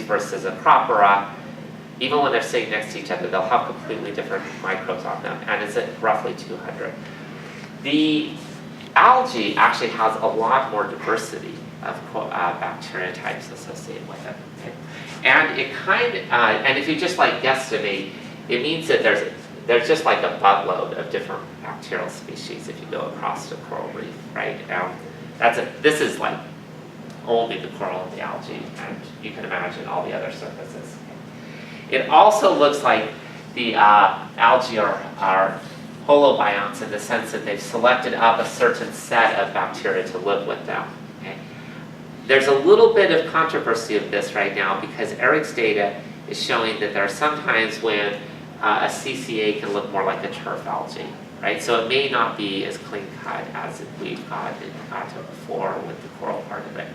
versus a cropera, even when they're sitting next to each other, they'll have completely different microbes on them, and it's at roughly 200. The algae actually has a lot more diversity of bacteria types associated with it. Okay? And it and if you just like guesstimate, it means that there's just like a buttload of different bacterial species if you go across the coral reef, right? This is like only the coral and the algae, and you can imagine all the other surfaces. It also looks like the algae are holobionts in the sense that they've selected up a certain set of bacteria to live with them. Okay? There's a little bit of controversy of this right now because Eric's data is showing that there are some times when a CCA can look more like a turf algae, right? So it may not be as clean cut as we've got before with the coral part of it.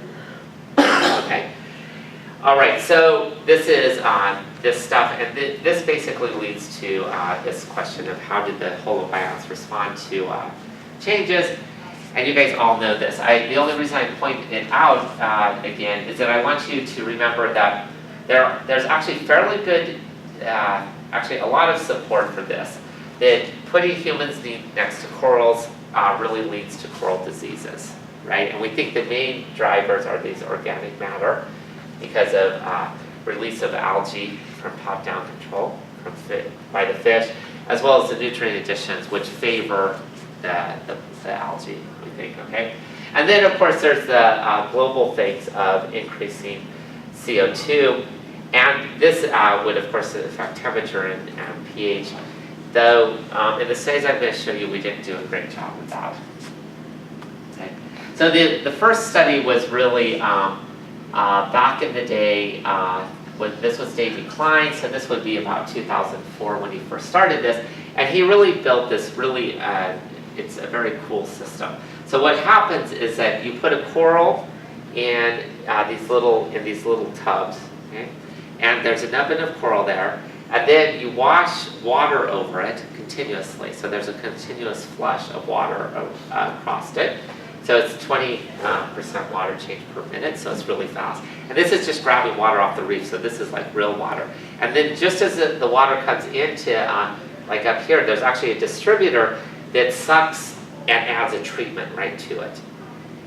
Okay. All right. So this is this stuff, and this basically leads to this question of how did the holobionts respond to changes? And you guys all know this. The only reason I point it out again is that I want you to remember that there's actually fairly good, actually a lot of support for this, that putting humans next to corals really leads to coral diseases, right? And we think the main drivers are these organic matter because of release of algae from top-down control by the fish, as well as the nutrient additions which favor the algae, we think, okay? And then, of course, there's the global things of increasing CO2, and this would, of course, affect temperature and pH, though in the studies I'm going to show you, we didn't do a great job with that. Okay. So the first study was really back in the day, when this was David Klein, so this would be about 2004 when he first started this, and he really built this really, it's a very cool system. So what happens is that you put a coral in these little tubs, okay? And there's a nubbin of coral there, and then you wash water over it continuously. So there's a continuous flush of water across it. So it's 20% water change per minute, so it's really fast. And this is just grabbing water off the reef, so this is like real water. And then just as the water comes into, like up here, there's actually a distributor that sucks and adds a treatment right to it,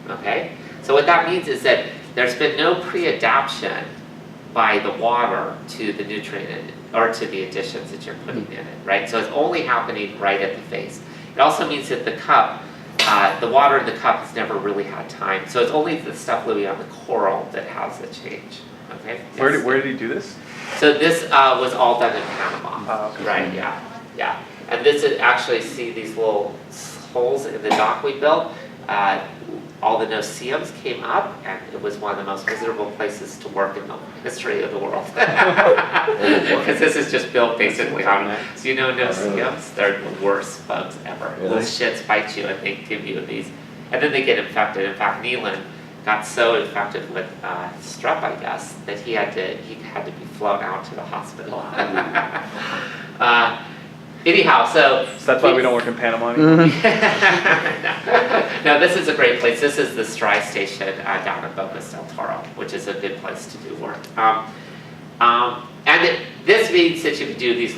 okay? So what that means is that there's been no pre-adaptation by the water to the nutrient or to the additions that you're putting in it, right? So it's only happening right at the face. It also means that the cup, the water in the cup has never really had time. So it's only the stuff living on the coral that has the change, okay? Where did he do this? So this was all done in Panama, okay. Right, yeah. And this is actually, see these little holes in the dock we built? All the no-see-ums came up, and it was one of the most miserable places to work in the history of the world. Because this is just built basically on, so you know no-see-ums? They're the worst bugs ever. Little shits bite you, and they give you these, and then they get infected. In fact, Nealon got so infected with strep, I guess, that he had to be flown out to the hospital. Anyhow, so that's why we don't work in Panama anymore. No, this is a great place. This is the Stry Station down in Bocas del Toro, which is a good place to do work. This means that you can do these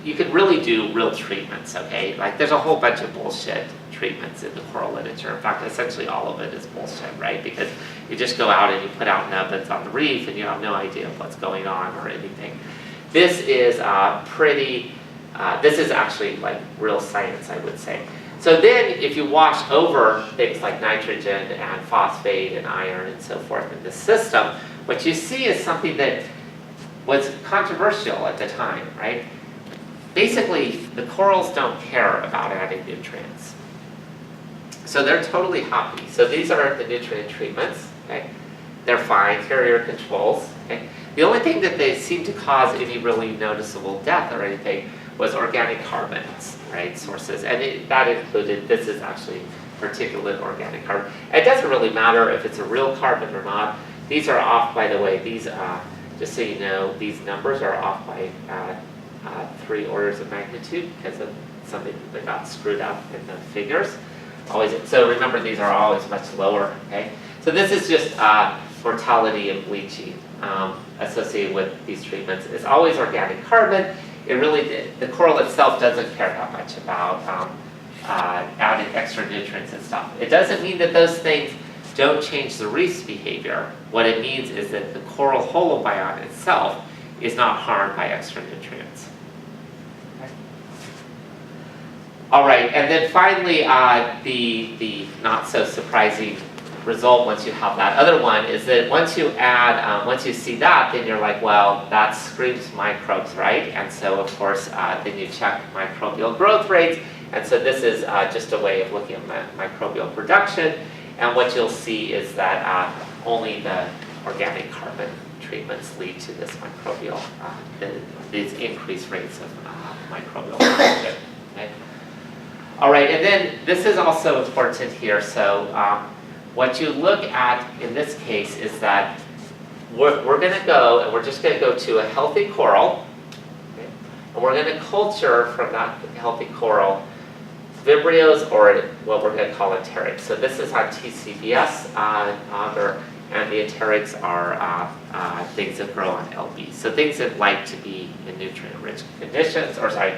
you can really do real treatments, okay? Like there's a whole bunch of bullshit treatments in the coral literature. In fact, essentially all of it is bullshit, right? Because you just go out and you put out nubbins on the reef and you have no idea of what's going on or anything. This is this is actually like real science, I would say. So then if you wash over things like nitrogen and phosphate and iron and so forth in the system, what you see is something that was controversial at the time, right? Basically, the corals don't care about adding nutrients. So they're totally happy. So these are the nutrient treatments, okay? They're fine, here are your controls, okay? The only thing that they seemed to cause any really noticeable death or anything was organic carbons, right, sources. And that included, this is actually particulate organic carbon. It doesn't really matter if it's a real carbon or not. These are off, by the way, these, just so you know, these numbers are off by 3 orders of magnitude because of something that got screwed up in the figures. So remember, these are always much lower, okay? So this is just mortality and bleaching associated with these treatments is always organic carbon. It really, the coral itself doesn't care that much about adding extra nutrients and stuff. It doesn't mean that those things don't change the reef's behavior. What it means is that the coral holobiont itself is not harmed by extra nutrients. Okay. All right, and then finally, the not so surprising result once you have that other one is that once you add, once you see that, then you're like, well, that screams microbes, right? And so of course, then you check microbial growth rates. And so this is just a way of looking at microbial production. And what you'll see is that only the organic carbon treatments lead to this microbial, these increased rates of microbial production. Okay? All right, and then this is also important here. So what you look at in this case is that we're going to go, and we're just going to go to a healthy coral, okay? And we're going to culture from that healthy coral Vibrios, or what we're going to call enterics. So this is on TCBS, and the enterics are things that grow on LB. So things that like to be in nutrient-rich conditions, or sorry,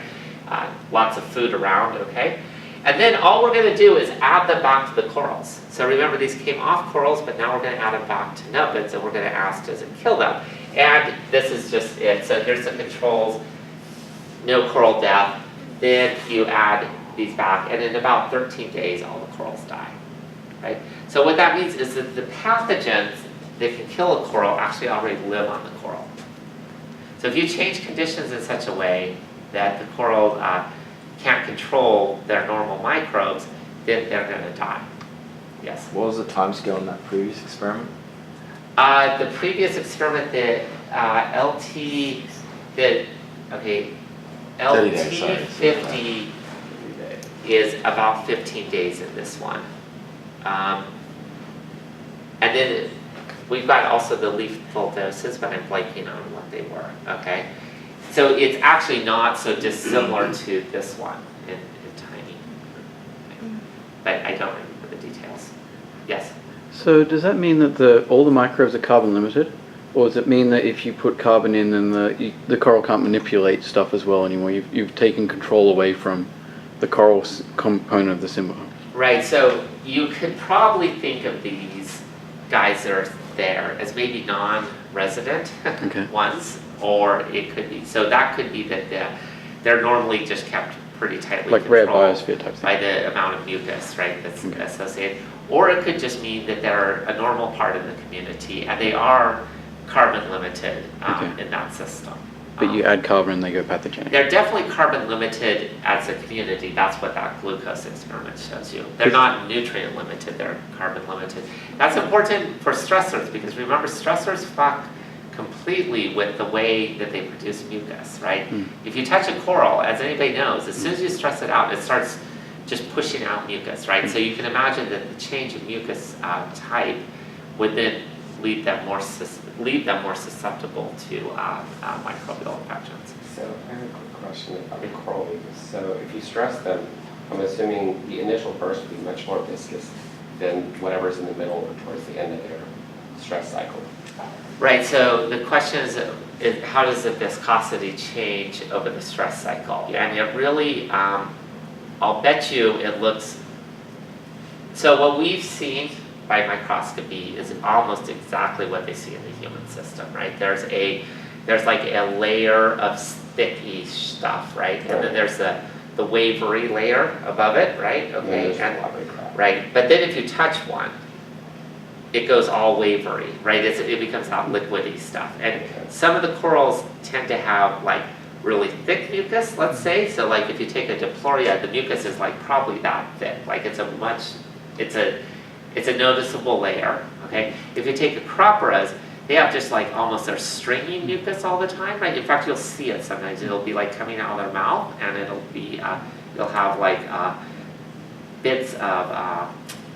lots of food around, okay? And then all we're going to do is add them back to the corals. So remember, these came off corals, but now we're going to add them back to nubbids, and we're going to ask, does it kill them? And this is just it. So here's the controls, no coral death. Then you add these back, and in about 13 days, all the corals die, right? So what that means is that the pathogens that can kill a coral actually already live on the coral. So if you change conditions in such a way that the coral can't control their normal microbes, then they're going to die. Yes? What was the time scale in that previous experiment? The previous experiment that LT did, okay, 30 days, sorry. LT50 is about 15 days in this one. And then we've got also the lethal doses, but I'm blanking on what they were, okay? So it's actually not so dissimilar to this one in timing. But I don't remember the details. Yes? So does that mean that all the microbes are carbon limited? Or does it mean that if you put carbon in, then the coral can't manipulate stuff as well anymore? You've taken control away from the coral component of the symbiont. Right, so you could probably think of these guys that are there as maybe non-resident Okay. ones, or it could be, so that could be that they're normally just kept pretty tightly Like rare controlled biosphere type thing. by the amount of mucus, right, that's Okay. associated. Or it could just mean that they're a normal part of the community, and they are carbon limited Okay. in that system. But you add carbon and they go pathogenic. They're definitely carbon limited as a community. That's what that glucose experiment shows you. They're not nutrient limited, they're carbon limited. That's important for stressors, because remember, stressors fuck completely with the way that they produce mucus, right? If you touch a coral, as anybody knows, as soon as you stress it out, it starts just pushing out mucus, right? So you can imagine that the change in mucus type would then leave them more susceptible to microbial infections. So I have a quick question about the coral mucus. So if you stress them, I'm assuming the initial burst would be much more viscous than whatever's in the middle or towards the end of their stress cycle. Right, so the question is how does the viscosity change over the stress cycle? And it really, I'll bet you it looks, so what we've seen by microscopy is almost exactly what they see in the human system, right? There's like a layer of sticky stuff, right? And then there's the wavery layer above it, right? Okay, right. But then if you touch one, it goes all wavery, right? It becomes that liquidy stuff. And some of the corals tend to have like really thick mucus, let's say. So like if you take a diploria, the mucus is like probably that thick. Like it's a noticeable layer, okay? If you take acroporas, they have just like almost their stringy mucus all the time, right? In fact, you'll see it sometimes. It'll be like coming out of their mouth, and it'll have like bits of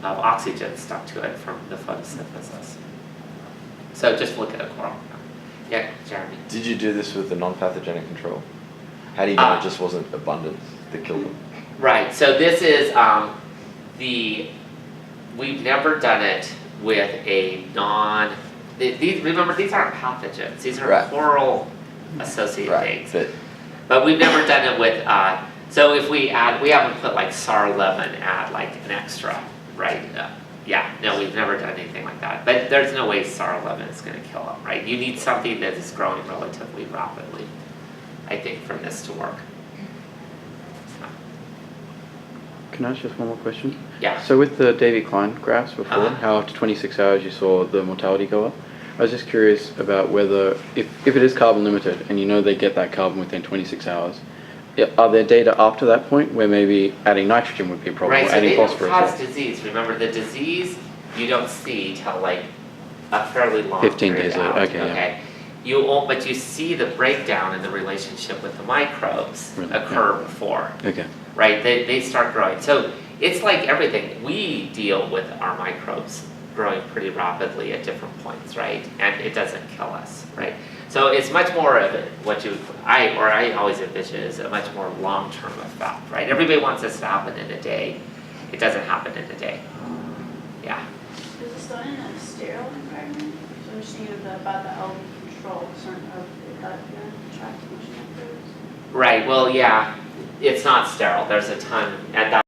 oxygen stuck to it from the photosynthesis. So just look at a coral. Yeah, Jeremy. Did you do this with the non-pathogenic control? How do you know it just wasn't abundance that killed them? Right, so this is we've never done it with a remember, these aren't pathogens, these are Right. plural associated Right, things. but But we've never done it with, so if we haven't put like SAR 11 at like an extra, right? Yeah, no, we've never done anything like that. But there's no way SAR 11 is gonna kill them, right? You need something that is growing relatively rapidly, I think, for this to work. Can I ask just one more question? Yeah. So with the Davy Klein graphs before, Uh-huh. how after 26 hours you saw the mortality go up, I was just curious about whether, if it is carbon limited and you know they get that carbon within 26 hours, are there data after that point where maybe adding nitrogen would be a problem, Right, or so adding they don't phosphorus? cause disease. Remember, the disease you don't see till like a fairly long 15 period days later, out, okay, yeah. But you see the breakdown in the relationship with the microbes Really, occur yeah. before, Okay. right? They start growing. So it's like everything. We deal with our microbes growing pretty rapidly at different points, right? And it doesn't kill us, right? So it's much more of I always envision is a much more long-term effect, right? Everybody wants this to happen in a day. It doesn't happen in a day. Yeah. Is this done in a sterile environment? So I'm just thinking about the algae control, certain of that track machine. Right, well, yeah, it's not sterile. There's a ton, at that